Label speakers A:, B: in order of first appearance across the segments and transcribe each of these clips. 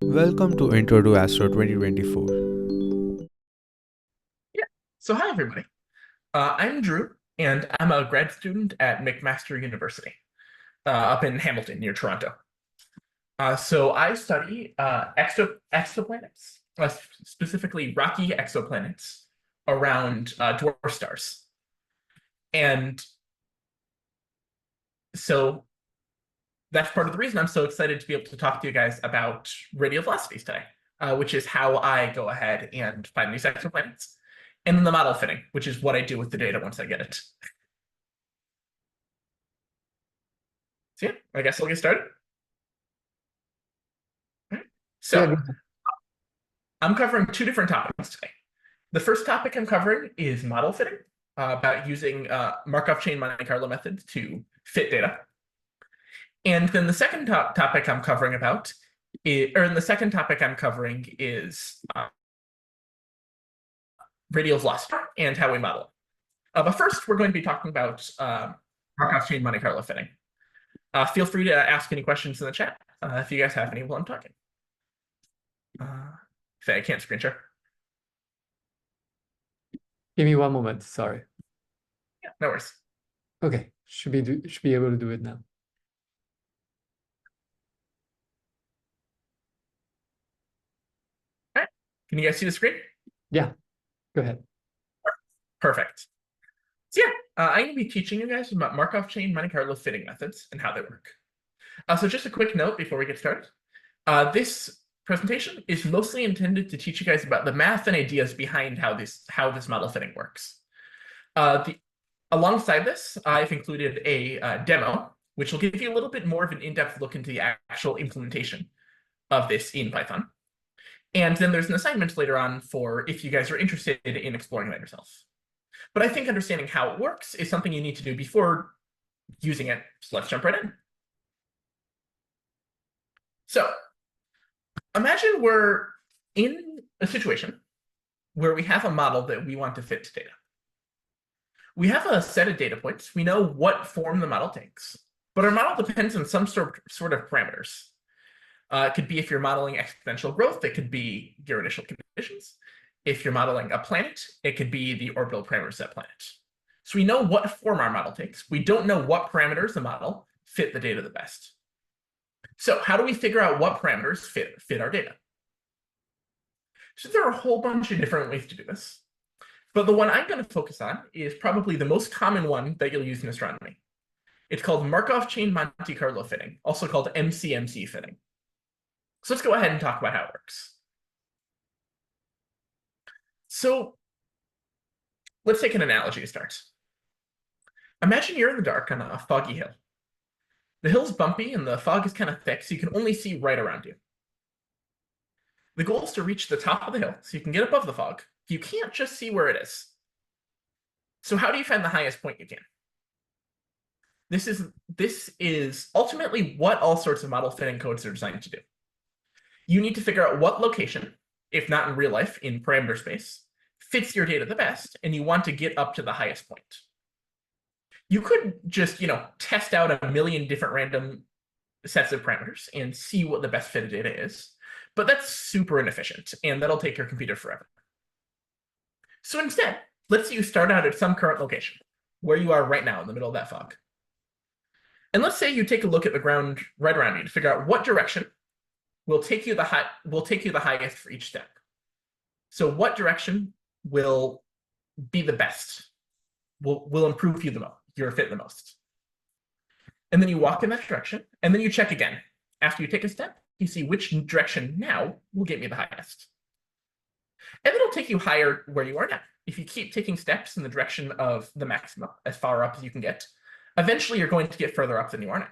A: Welcome to Intro2Astro 2024.
B: Yeah. So hi, everybody. I'm Drew, and I'm a grad student at McMaster University up in Hamilton, near Toronto. So I study exoplanets, specifically rocky exoplanets around dwarf stars. And so that's part of the reason I'm so excited to be able to talk to you guys about radial velocities today, which is how I go ahead and find these exoplanets. And then the model fitting, which is what I do with the data once I get it. So yeah, I guess I'll get started. So
C: Yeah,
B: I'm covering two different topics today. The first topic I'm covering is model fitting, about using Markov chain Monte Carlo methods to fit data. And then the second topic I'm covering is radial velocity and how we model it. But first, we're going to be talking about Markov chain Monte Carlo fitting. Feel free to ask any questions in the chat if you guys have any while I'm talking. I can't screen share.
C: give me one moment. Sorry.
B: Yeah, no worries.
C: Okay, should be able to do it now.
B: All right. Can you guys see the screen?
C: Yeah, go ahead.
B: Perfect. So yeah, I'm going to be teaching you guys about Markov chain Monte Carlo fitting methods and how they work. So just a quick note before we get started. This presentation is mostly intended to teach you guys about the math and ideas behind how this model fitting works. Alongside this, I've included a demo, which will give you a little bit more of an in-depth look into the actual implementation of this in Python. And then there's an assignment later on for if you guys are interested in exploring that yourself. But I think understanding how it works is something you need to do before using it. So let's jump right in. So imagine we're in a situation where we have a model that we want to fit to data. We have a set of data points. We know what form the model takes, but our model depends on some sort of parameters. It could be if you're modeling exponential growth, it could be your initial conditions. If you're modeling a planet, it could be the orbital parameters of that planet. So we know what form our model takes. We don't know what parameters the model fit the data the best. So how do we figure out what parameters fit our data? So there are a whole bunch of different ways to do this. But the one I'm going to focus on is probably the most common one that you'll use in astronomy. It's called Markov chain Monte Carlo fitting, also called MCMC fitting. So let's go ahead and talk about how it works. So let's take an analogy to start. Imagine you're in the dark on a foggy hill. The hill's bumpy and the fog is kind of thick, so you can only see right around you. The goal is to reach the top of the hill so you can get above the fog. You can't just see where it is. So how do you find the highest point you can? This is ultimately what all sorts of model fitting codes are designed to do. You need to figure out what location, if not in real life, in parameter space, fits your data the best, and you want to get up to the highest point. You could just, test out a million different random sets of parameters and see what the best fit of data is, but that's super inefficient, and that'll take your computer forever. So instead, let's say you start out at some current location, where you are right now in the middle of that fog. And let's say you take a look at the ground right around you to figure out what direction will take you the highest for each step. So what direction will be the best, will improve your fit the most. And then you walk in that direction, and then you check again. After you take a step, you see which direction now will get me the highest. And it'll take you higher where you are now. If you keep taking steps in the direction of the maximum, as far up as you can get, eventually you're going to get further up than you are now.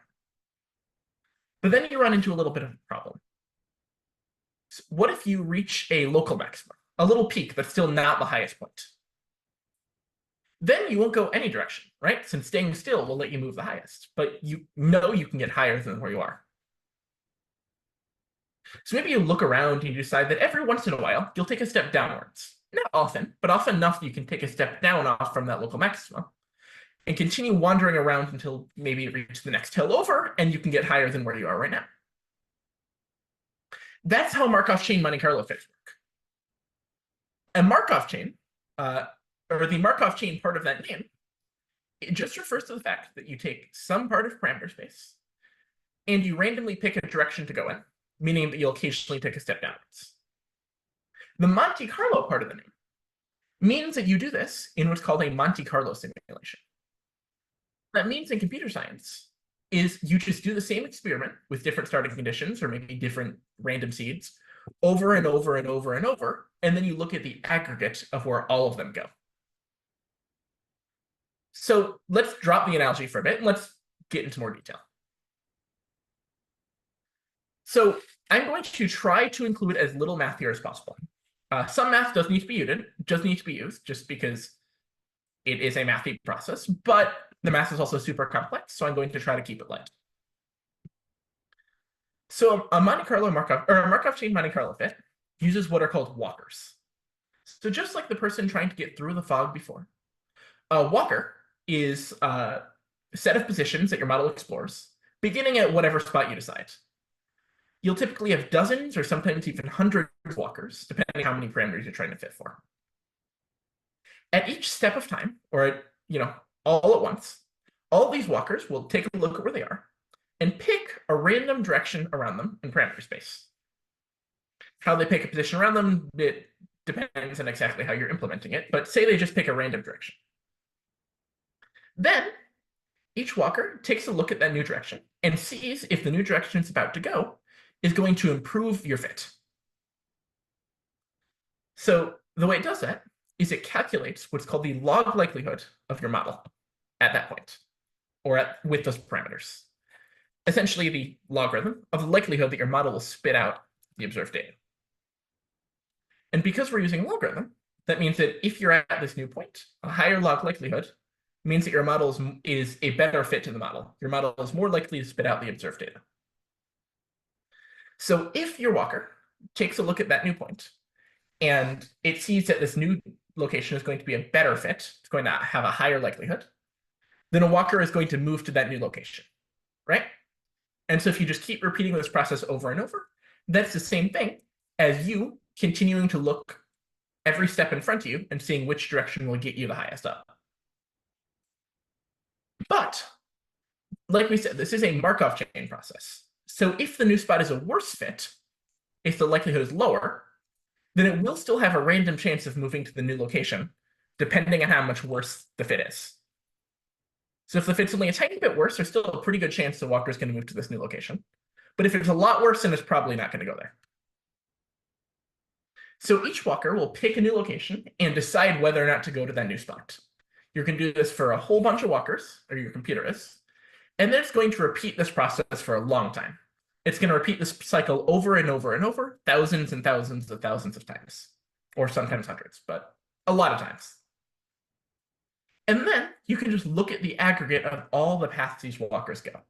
B: But then you run into a little bit of a problem. So what if you reach a local maximum, a little peak that's still not the highest point? Then you won't go any direction, right? Since staying still will let you move the highest, but you know you can get higher than where you are. So maybe you look around and you decide that every once in a while, you'll take a step downwards. Not often, but often enough that you can take a step down off from that local maximum and continue wandering around until maybe you reach the next hill over and you can get higher than where you are right now. That's how Markov chain Monte Carlo fits work. A Markov chain, or the Markov chain part of that name, it just refers to the fact that you take some part of parameter space and you randomly pick a direction to go in, meaning that you'll occasionally take a step downwards. The Monte Carlo part of the name means that you do this in what's called a Monte Carlo simulation. What that means in computer science is you just do the same experiment with different starting conditions or maybe different random seeds over and over and over and over, and then you look at the aggregate of where all of them go. So let's drop the analogy for a bit and let's get into more detail. So I'm going to try to include as little math here as possible. Some math does need to be used, just because it is a mathy process, but the math is also super complex, so I'm going to try to keep it light. So a Monte Carlo Markov, or a Markov chain Monte Carlo fit uses what are called walkers. So just like the person trying to get through the fog before, a walker is a set of positions that your model explores, beginning at whatever spot you decide. You'll typically have dozens or sometimes even hundreds of walkers, depending on how many parameters you're trying to fit for. At each step of time, or all at once, all of these walkers will take a look at where they are and pick a random direction around them in parameter space. How they pick a position around them, it depends on exactly how you're implementing it, but say they just pick a random direction. Then each walker takes a look at that new direction and sees if the new direction it's about to go is going to improve your fit. So the way it does that is it calculates what's called the log likelihood of your model at that point, or with those parameters. Essentially the logarithm of the likelihood that your model will spit out the observed data. And because we're using logarithm, that means that if you're at this new point, a higher log likelihood means that your model is a better fit to the model. Your model is more likely to spit out the observed data. So if your walker takes a look at that new point and it sees that this new location is going to be a better fit, it's going to have a higher likelihood, then a walker is going to move to that new location, right? And so if you just keep repeating this process over and over, that's the same thing as you continuing to look every step in front of you and seeing which direction will get you the highest up. But like we said, this is a Markov chain process. So if the new spot is a worse fit, if the likelihood is lower, then it will still have a random chance of moving to the new location, depending on how much worse the fit is. So if the fit's only a tiny bit worse, there's still a pretty good chance the walker is going to move to this new location. But if it's a lot worse, then it's probably not going to go there. So each walker will pick a new location and decide whether or not to go to that new spot. You can do this for a whole bunch of walkers, or your computer is, and then it's going to repeat this process for a long time. It's going to repeat this cycle over and over and over, thousands and thousands of thousands of times, or sometimes hundreds, but a lot of times. And then you can just look at the aggregate of all the paths these walkers go.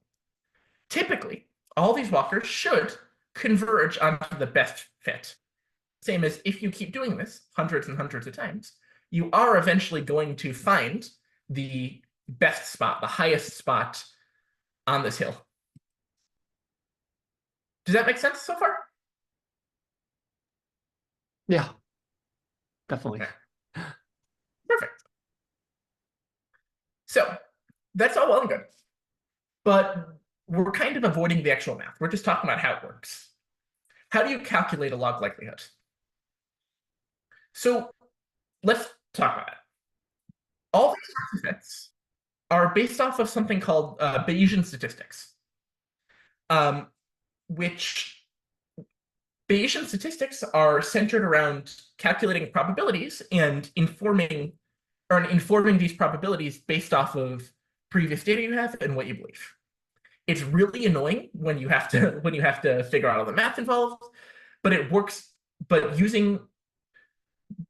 B: Typically, all these walkers should converge onto the best fit. Same as if you keep doing this hundreds and hundreds of times, you are eventually going to find the best spot, the highest spot on this hill. Does that make sense so far?
C: Yeah, definitely.
B: Okay. Perfect. So that's all well and good, but we're kind of avoiding the actual math. We're just talking about how it works. How do you calculate a log likelihood? So let's talk about it. All these sorts of fits are based off of something called Bayesian statistics, which Bayesian statistics are centered around calculating probabilities and informing these probabilities based off of previous data you have and what you believe. It's really annoying when you have to figure out all the math involved, but it works. But using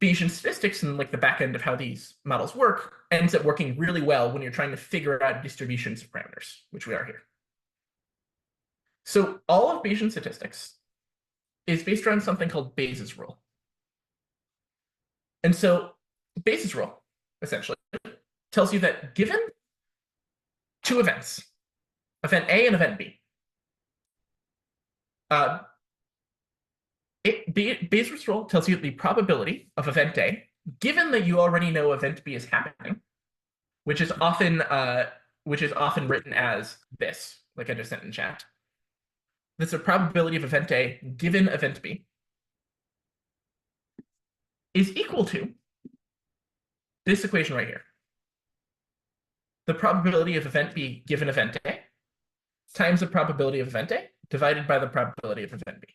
B: Bayesian statistics and like the back end of how these models work ends up working really well when you're trying to figure out distributions of parameters, which we are here. So all of Bayesian statistics is based around something called Bayes' rule. And so Bayes' rule essentially tells you that given two events, event A and event B, Bayes' rule tells you the probability of event A, given that you already know event B is happening, which is often written as this, like I just sent in chat. That's a probability of event A given event B is equal to this equation right here. The probability of event B given event A times the probability of event A divided by the probability of event B.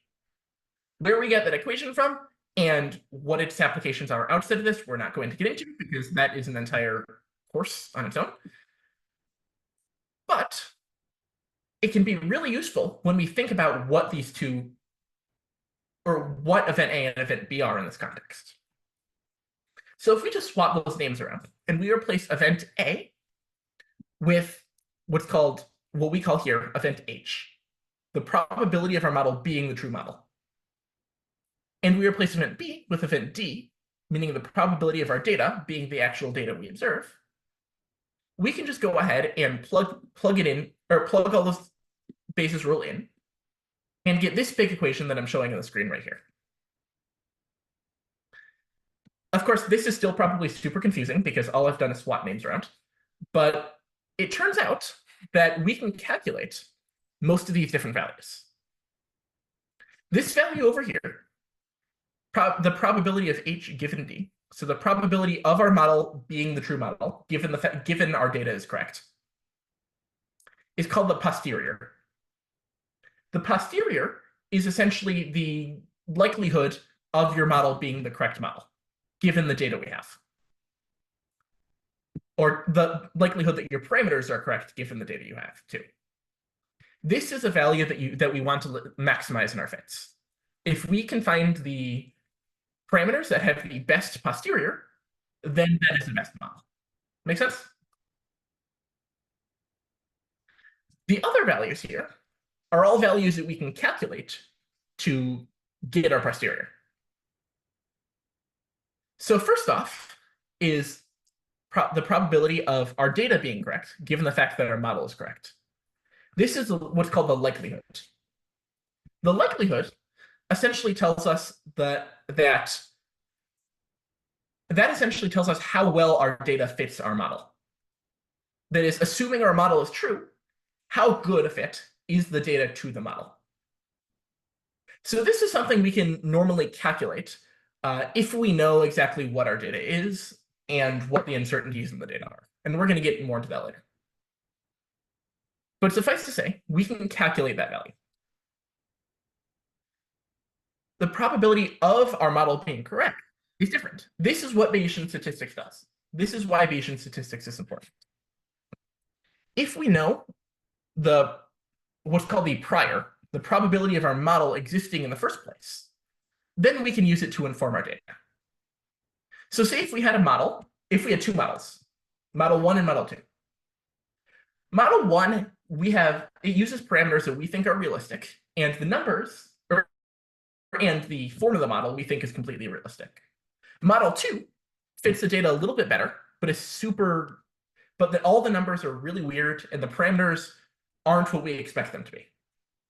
B: Where we get that equation from and what its applications are outside of this, we're not going to get into because that is an entire course on its own. But it can be really useful when we think about what these two, or what event A and event B are in this context. So if we just swap those names around and we replace event A with what we call here event H, the probability of our model being the true model. And we replace event B with event D, meaning the probability of our data being the actual data we observe, we can just go ahead and plug it in, or plug all those Bayes' rule in, and get this big equation that I'm showing on the screen right here. Of course, this is still probably super confusing because all I've done is swap names around, but it turns out that we can calculate most of these different values. This value over here, the probability of H given D, so the probability of our model being the true model, given our data is correct, is called the posterior. The posterior is essentially the likelihood of your model being the correct model, given the data we have. Or the likelihood that your parameters are correct, given the data you have, too. This is a value that we want to maximize in our fits. If we can find the parameters that have the best posterior, then that is the best model. Make sense? The other values here are all values that we can calculate to get our posterior. So first off is the probability of our data being correct, given the fact that our model is correct. This is what's called the likelihood. The likelihood essentially tells us that essentially tells us how well our data fits our model. That is, assuming our model is true, how good a fit is the data to the model. So this is something we can normally calculate if we know exactly what our data is and what the uncertainties in the data are. And we're going to get more into that later. But suffice to say, we can calculate that value. The probability of our model being correct is different. This is what Bayesian statistics does. This is why Bayesian statistics is important. If we know what's called the prior, the probability of our model existing in the first place, then we can use it to inform our data. So say if we had two models, model 1 and model 2. Model 1, it uses parameters that we think are realistic, and the numbers, and the form of the model we think is completely realistic. Model 2 fits the data a little bit better, but all the numbers are really weird, and the parameters aren't what we expect them to be.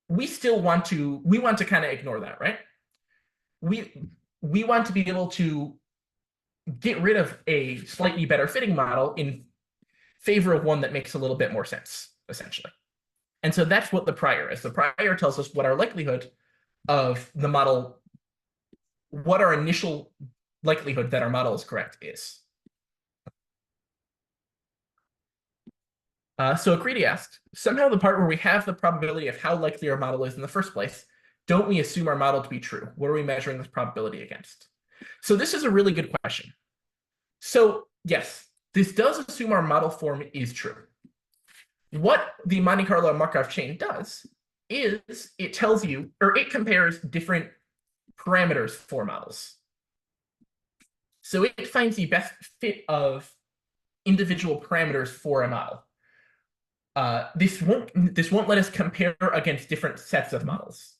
B: We want to kind of ignore that, right? We want to be able to get rid of a slightly better fitting model in favor of one that makes a little bit more sense, essentially. And so that's what the prior is. The prior tells us what our likelihood of the model, what our initial likelihood that our model is correct is. So Akriti asked, somehow the part where we have the probability of how likely our model is in the first place, don't we assume our model to be true? What are we measuring this probability against? So this is a really good question. So yes, this does assume our model form is true. What the Monte Carlo Markov chain does is it tells you, or it compares different parameters for models. So it finds the best fit of individual parameters for a model. This won't let us compare against different sets of models.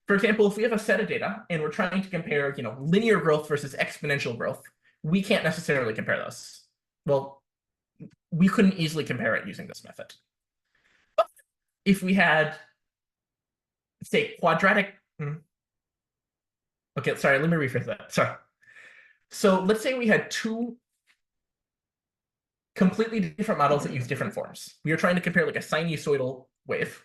B: For example, if we have a set of data and we're trying to compare, linear growth versus exponential growth, we can't necessarily compare those. Well, we couldn't easily compare it using this method. But if we had, say, quadratic, Okay, sorry, let me rephrase that. Sorry. So let's say we had two completely different models that use different forms. We are trying to compare like a sinusoidal wave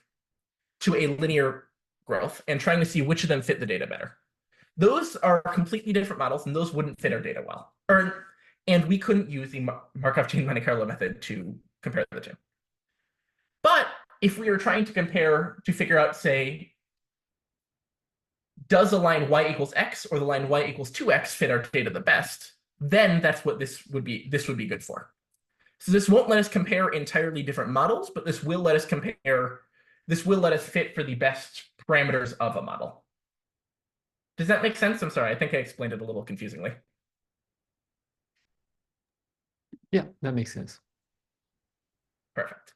B: to a linear growth and trying to see which of them fit the data better. Those are completely different models, and those wouldn't fit our data well. And we couldn't use the Markov chain Monte Carlo method to compare the two. But if we were trying to compare, to figure out, say, does the line y equals x or the line y equals 2x fit our data the best, then that's what this would be good for. So this won't let us compare entirely different models, but this will let us fit for the best parameters of a model. Does that make sense? I'm sorry, I think I explained it a little confusingly.
C: Yeah, that makes sense.
B: Perfect.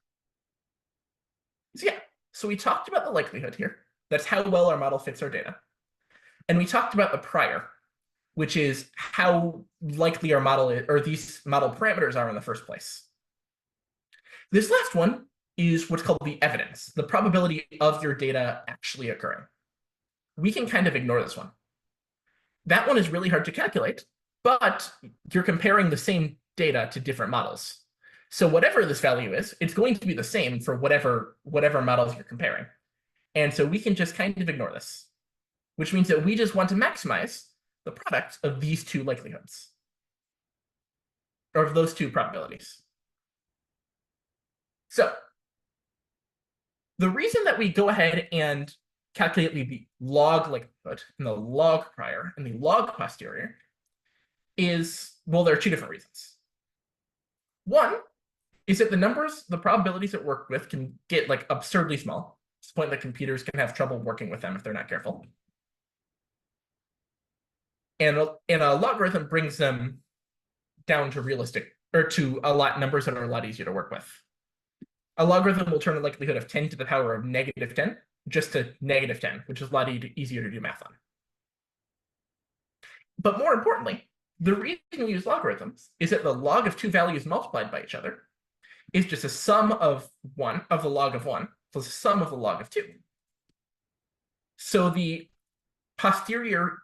B: So yeah, so we talked about the likelihood here. That's how well our model fits our data. And we talked about the prior, which is how likely our model is, or these model parameters are in the first place. This last one is what's called the evidence, the probability of your data actually occurring. We can kind of ignore this one. That one is really hard to calculate, but you're comparing the same data to different models. So whatever this value is, it's going to be the same for whatever models you're comparing. And so we can just kind of ignore this, which means that we just want to maximize the product of these two likelihoods, or of those two probabilities. So the reason that we go ahead and calculate the log likelihood and the log prior and the log posterior is, well, there are two different reasons. One is that the probabilities that work with can get like absurdly small. It's the point that computers can have trouble working with them if they're not careful. And a logarithm brings them down to realistic, or to numbers that are a lot easier to work with. A logarithm will turn a likelihood of 10 to the power of -10 just to -10, which is a lot easier to do math on. But more importantly, the reason we use logarithms is that the log of two values multiplied by each other is just a sum of the log of 1 plus a sum of the log of 2. So the posterior,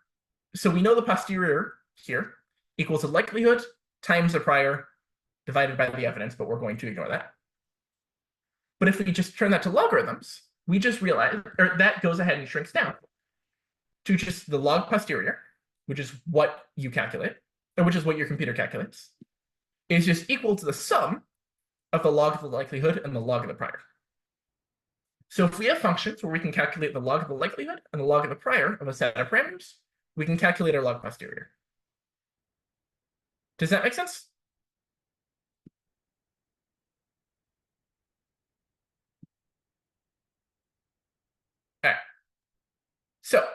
B: so we know the posterior here equals the likelihood times the prior divided by the evidence, but we're going to ignore that. But if we just turn that to logarithms, we just realize, or that goes ahead and shrinks down to just the log posterior, which is what you calculate, or which is what your computer calculates, is just equal to the sum of the log of the likelihood and the log of the prior. So if we have functions where we can calculate the log of the likelihood and the log of the prior of a set of parameters, we can calculate our log posterior. Does that make sense? All right. So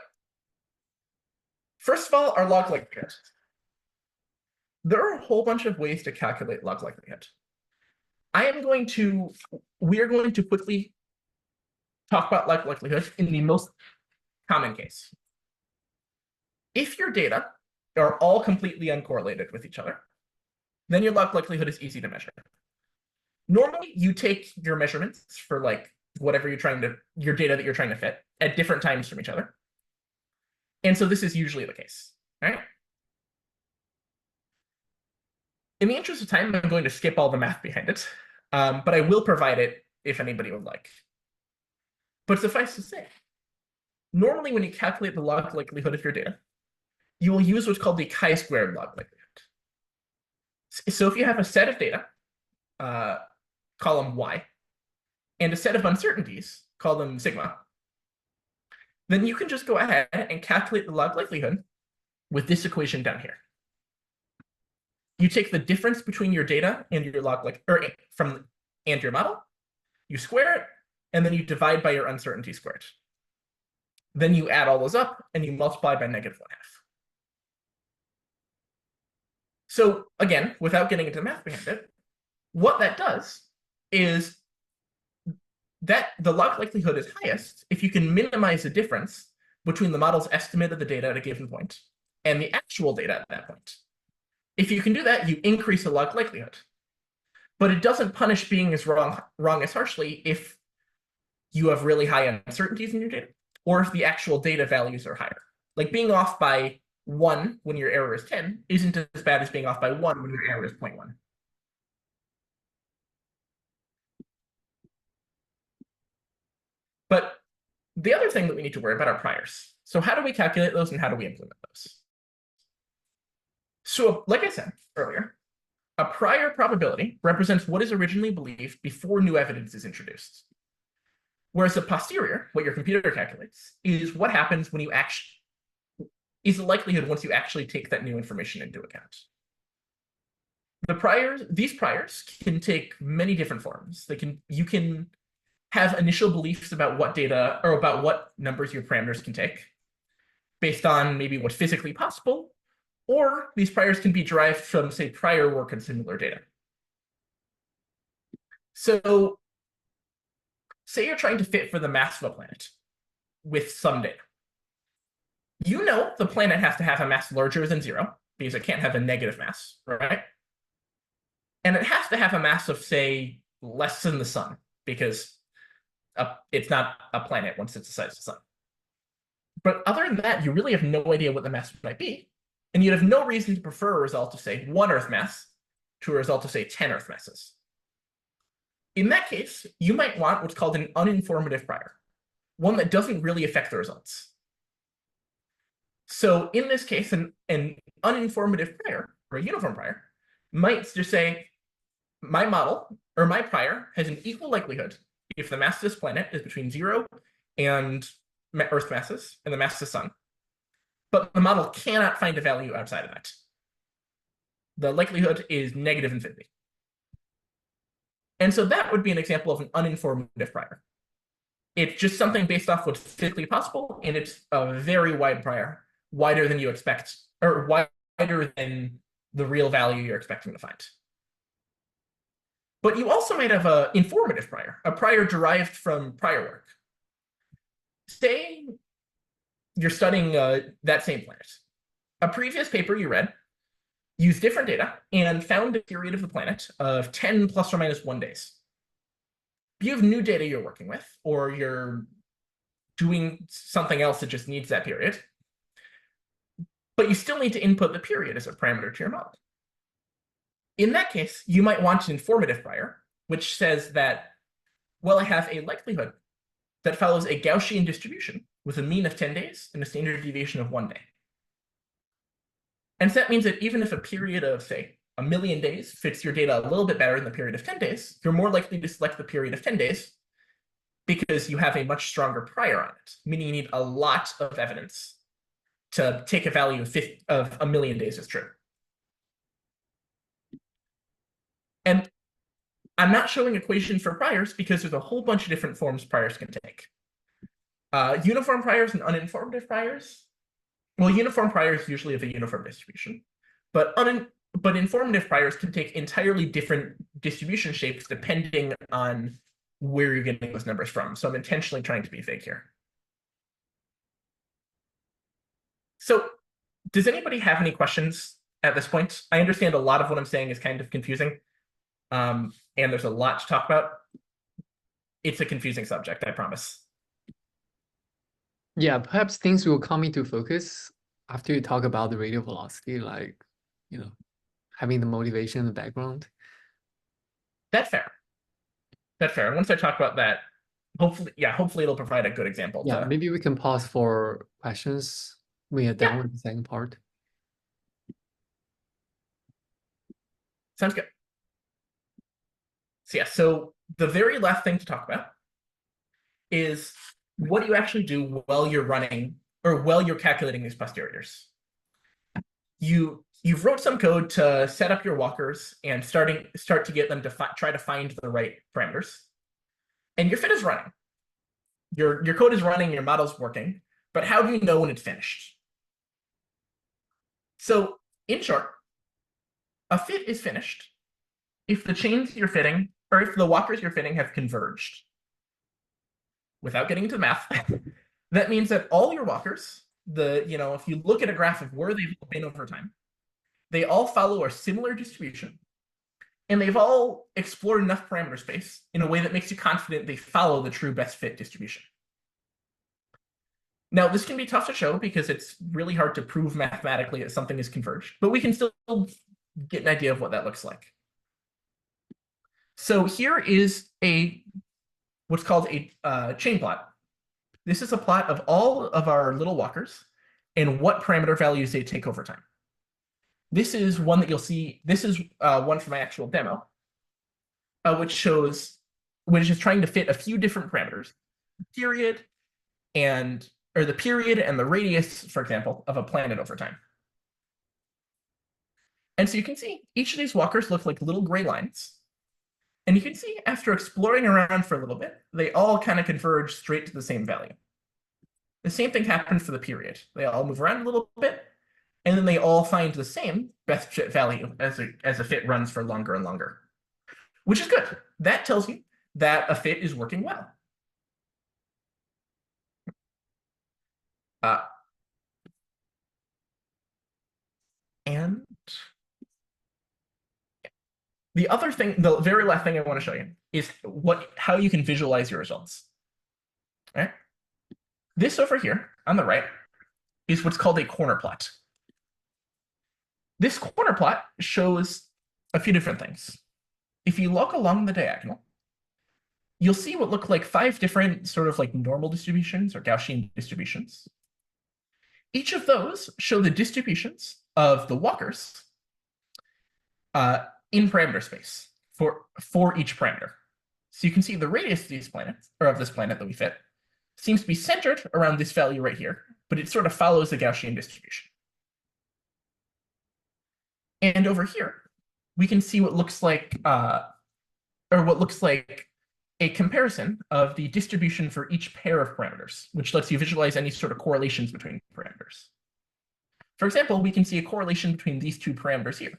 B: first of all, our log likelihood. There are a whole bunch of ways to calculate log likelihood. We are going to quickly talk about log likelihood in the most common case. If your data are all completely uncorrelated with each other, then your log likelihood is easy to measure. Normally, you take your measurements for like whatever your data that you're trying to fit at different times from each other. And so this is usually the case, right? In the interest of time, I'm going to skip all the math behind it, but I will provide it if anybody would like. But suffice to say, normally when you calculate the log likelihood of your data, you will use what's called the chi-squared log likelihood. So if you have a set of data, call them y, and a set of uncertainties, call them sigma, then you can just go ahead and calculate the log likelihood with this equation down here. You take the difference between your data and your and your model, you square it, and then you divide by your uncertainty squared. Then you add all those up and you multiply by -1/2. So again, without getting into the math behind it, what that does is that the log likelihood is highest if you can minimize the difference between the model's estimate of the data at a given point and the actual data at that point. If you can do that, you increase the log likelihood. But it doesn't punish being as wrong as harshly if you have really high uncertainties in your data, or if the actual data values are higher. Like being off by 1 when your error is 10 isn't as bad as being off by 1 when your error is 0.1. But the other thing that we need to worry about are priors. So how do we calculate those and how do we implement those? So like I said earlier, a prior probability represents what is originally believed before new evidence is introduced. Whereas a posterior, what your computer calculates, is what happens when you actually is the likelihood once you actually take that new information into account. These priors can take many different forms. You can have initial beliefs about what data or about what numbers your parameters can take based on maybe what's physically possible, or these priors can be derived from, say, prior work on similar data. So say you're trying to fit for the mass of a planet with some data. You know the planet has to have a mass larger than 0 because it can't have a negative mass, right? And it has to have a mass of, say, less than the sun because it's not a planet once it's the size of the sun. But other than that, you really have no idea what the mass might be. And you'd have no reason to prefer a result of, say, 1 Earth mass to a result of, say, 10 Earth masses. In that case, you might want what's called an uninformative prior, one that doesn't really affect the results. So in this case, an uninformative prior, or a uniform prior, might just say, my model, or my prior, has an equal likelihood if the mass of this planet is between 0 and Earth masses, and the mass of the sun. But the model cannot find a value outside of that. The likelihood is negative infinity. And so that would be an example of an uninformative prior. It's just something based off what's physically possible, and it's a very wide prior, wider than you expect, or wider than the real value you're expecting to find. But you also might have an informative prior, a prior derived from prior work. Say you're studying that same planet. A previous paper you read used different data and found a period of the planet of 10 plus or minus 1 days. You have new data you're working with, or you're doing something else that just needs that period, but you still need to input the period as a parameter to your model. In that case, you might want an informative prior, which says that, well, I have a likelihood that follows a Gaussian distribution with a mean of 10 days and a standard deviation of 1 day. And so that means that even if a period of, say, 1,000,000 days fits your data a little bit better than the period of 10 days, you're more likely to select the period of 10 days because you have a much stronger prior on it, meaning you need a lot of evidence to take a value of 1,000,000 days as true. And I'm not showing equations for priors because there's a whole bunch of different forms priors can take. Uniform priors and uninformative priors. Well, uniform priors usually have a uniform distribution, but informative priors can take entirely different distribution shapes depending on where you're getting those numbers from. So I'm intentionally trying to be vague here. So does anybody have any questions at this point? I understand a lot of what I'm saying is kind of confusing, and there's a lot to talk about. It's a confusing subject, I promise.
C: Yeah, perhaps things will come into focus after you talk about the radial velocity, like, having the motivation in the background.
B: That's fair. That's fair. And once I talk about that, hopefully it'll provide a good example.
C: Yeah, maybe we can pause for questions when you're done with the second part.
B: Sounds good. So yeah, so the very last thing to talk about is what do you actually do while you're running or while you're calculating these posteriors. You've wrote some code to set up your walkers and start to get them to try to find the right parameters. And your fit is running. Your code is running, your model's working, but how do you know when it's finished? So in short, a fit is finished if the chains you're fitting, or if the walkers you're fitting have converged. Without getting into the math, that means that all your walkers, if you look at a graph of where they've been over time, they all follow a similar distribution, and they've all explored enough parameter space in a way that makes you confident they follow the true best fit distribution. Now, this can be tough to show because it's really hard to prove mathematically that something is converged, but we can still get an idea of what that looks like. So here is what's called a chain plot. This is a plot of all of our little walkers and what parameter values they take over time. This is one that you'll see. This is one from my actual demo, which is trying to fit a few different parameters, the period and the radius, for example, of a planet over time. And so you can see each of these walkers look like little gray lines. And you can see after exploring around for a little bit, they all kind of converge straight to the same value. The same thing happens for the period. They all move around a little bit, and then they all find the same best fit value as a fit runs for longer and longer, which is good. That tells you that a fit is working well. And the other thing, the very last thing I want to show you is how you can visualize your results. All right. This over here on the right is what's called a corner plot. This corner plot shows a few different things. If you look along the diagonal, you'll see what look like 5 different sort of like normal distributions or Gaussian distributions. Each of those show the distributions of the walkers in parameter space for each parameter. So you can see the radius of these planets, or of this planet that we fit, seems to be centered around this value right here, but it sort of follows the Gaussian distribution. And over here, we can see what looks like a comparison of the distribution for each pair of parameters, which lets you visualize any sort of correlations between parameters. For example, we can see a correlation between these 2 parameters here.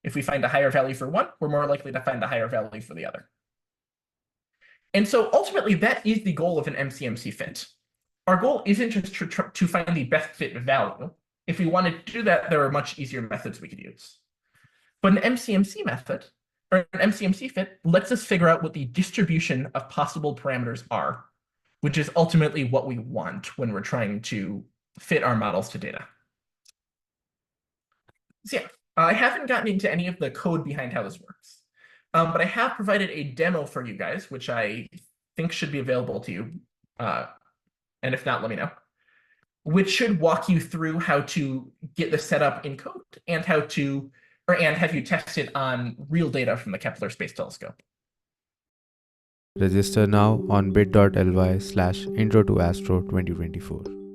B: If we find a higher value for one, we're more likely to find a higher value for the other. And so ultimately, that is the goal of an MCMC fit. Our goal isn't just to find the best fit value. If we wanted to do that, there are much easier methods we could use. But an MCMC method, or an MCMC fit, lets us figure out what the distribution of possible parameters are, which is ultimately what we want when we're trying to fit our models to data. So yeah, I haven't gotten into any of the code behind how this works, but I have provided a demo for you guys, which I think should be available to you. And if not, let me know. Which should walk you through how to get the setup in code and have you test it on real data from the Kepler Space Telescope.
A: Register now on bit.ly/Intro2Astro 2024.